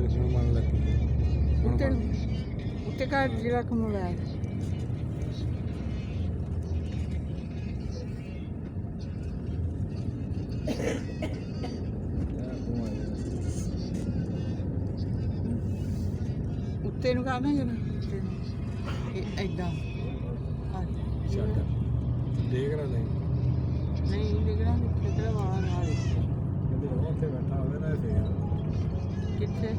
ਹੁਣ ਮੰਨ ਲੱਗੀ ਉੱਤੇ ਉੱਤੇ ਘਰ ਜਿਹੜਾ ਕਮਲਾ ਉੱਤੇ ਨੂੰ ਕਰਨਾ ਜਰਾ ਉੱਤੇ ਨੂੰ ਇਹ ਏਦਾਂ ਛੱਡ ਦੇਖ ਰਹਾ ਨਹੀਂ ਡਿਗਣਾ ਕਿੱਥੇ ਵਾਲਾ ਨਾਲ ਕਹਿੰਦੇ ਉਹ ਉੱਥੇ ਬੈਠਾ ਹੋਵੇ ਨਾ ਫੇਰ ਕਿੱਥੇ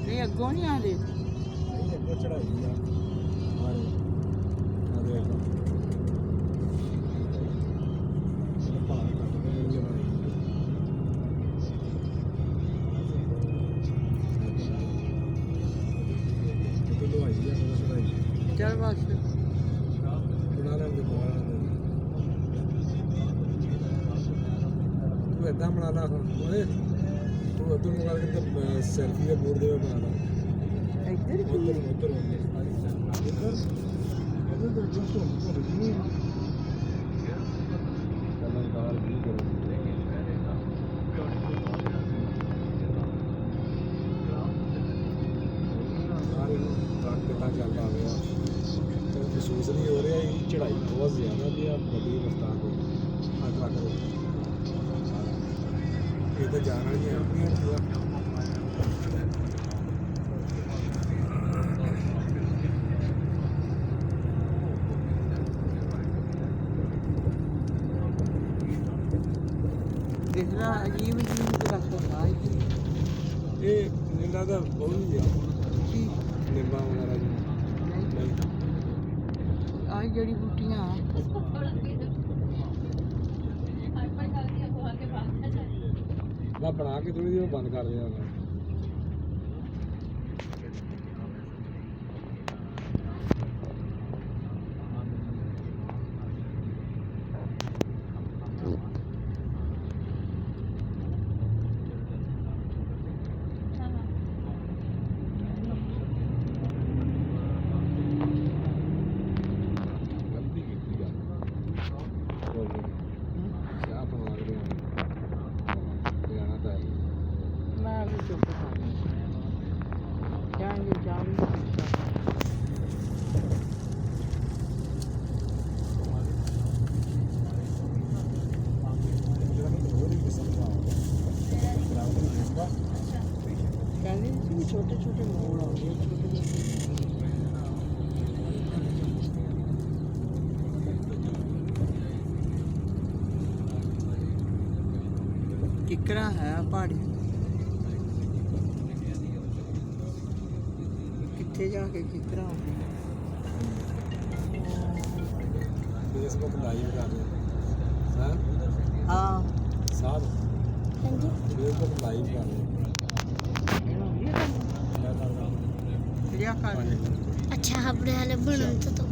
ਨਹੀਂ ਅੱਗੋਂ ਨਹੀਂ ਆਦੇ ਨਹੀਂ ਅੱਗੋਂ ਚੜਾਈ ਆ ਆ ਦੇਖ ਪਹਾੜ ਕੱਟ ਕੇ ਮਿਲ ਜਾਣਾ ਕਿਤੇ ਲਵਾਈ ਆ ਕਿਤੇ ਚੜਾਈ ਚੱਲ ਬਸ ਬਣਾ ਲੈਂਦੇ ਤੂੰ ਏਦਾਂ ਬਣਾ ਲਾ ਹੁਣ ਓਏ ਤੂੰ ਉੱਧਰ ਨੂੰ ਕਰਕੇ ਤੇ ਸੈਲਫੀ ਦੇ ਬੋਰਡ ਦੇ ਬਣਾ ਲਾ ਇੱਧਰ ਉੱਧਰ ਉੱਧਰ ਇੱਧਰ ਕਲਾਕਾਰ ਵੀ ਕਰੋ ਸਾਰੇ ਨੂੰ ਟਰੱਕ ਕਿੱਦਾਂ ਚੱਲਦਾ ਆ ਗਿਆ ਮਹਿਸੂਸ ਨਹੀਂ ਹੋ ਰਿਹਾ ਇਹ ਚੜਾਈ ਬਹੁਤ ਜ਼ਿਆਦਾ ਵੀ ਆ ਵੱਡੀ ਰਫ਼ਤਾਰ ਤੇ ਆ ਟਰੱਕ ਦੇ ਇਹ ਤਾਂ ਜਾਣ ਵਾਲੀਆਂ ਆਪਣੀਆਂ ਪੂਰਾ ਦੇਖਣਾ ਅਜੀਬ ਅਜੀਬ ਰੱਖਦਾ ਹੈ ਇਹ ਨਿੰਦਾ ਦਾ ਬਹੁਤ ਹੀ ਆ ਕੀ ਨਿੰਬਾ ਵਗੈਰਾ ਜੀ ਨਹੀਂ ਆਹ ਜੜੀ ਬੂਟੀਆਂ ਮੈਂ ਬਣਾ ਕੇ ਥੋੜੀ ਜਿਹੀ ਬੰਦ ਕਰ ਦਿਆ ਮੈਂ ਗਲਤੀ ਕੀਤੀ ਆ ਕੋਈ ਨਹੀਂ ਚਾਹ ਬਣਾ ਕੇ ਲਿਆਣਾ ਤਾਂ ਹੈ ਮੈਂ ਵੀ ਚੁੱਪ ਕਰ ਜਾਣਗੇ ਜਾਣਗੇ ਕਹਿੰਦੇ ਸੀ ਛੋਟੇ ਛੋਟੇ ਮੋੜ ਆਉਂਦੇ ਛੋਟੇ ਕਿਕਰਾ ਹੈ ਪਹਾੜੀ ਕਿੱਥੇ ਜਾ ਕੇ ਕਿਕਰਾ ਹੋਵੇ ਫੇਸਬੁੱਕ ਲਾਈਵ ਕਰ ਰਹੇ ਹਾਂ ਹਾਂ ਸਾਧ ਹਾਂਜੀ ਫੇਸਬੁੱਕ ਲਾਈਵ ਕਰ ਰਹੇ ਮੈਂ ਕਰਦਾ ਕਿਰਿਆ ਕਰ अच्छा आपने हाले बनवतो तो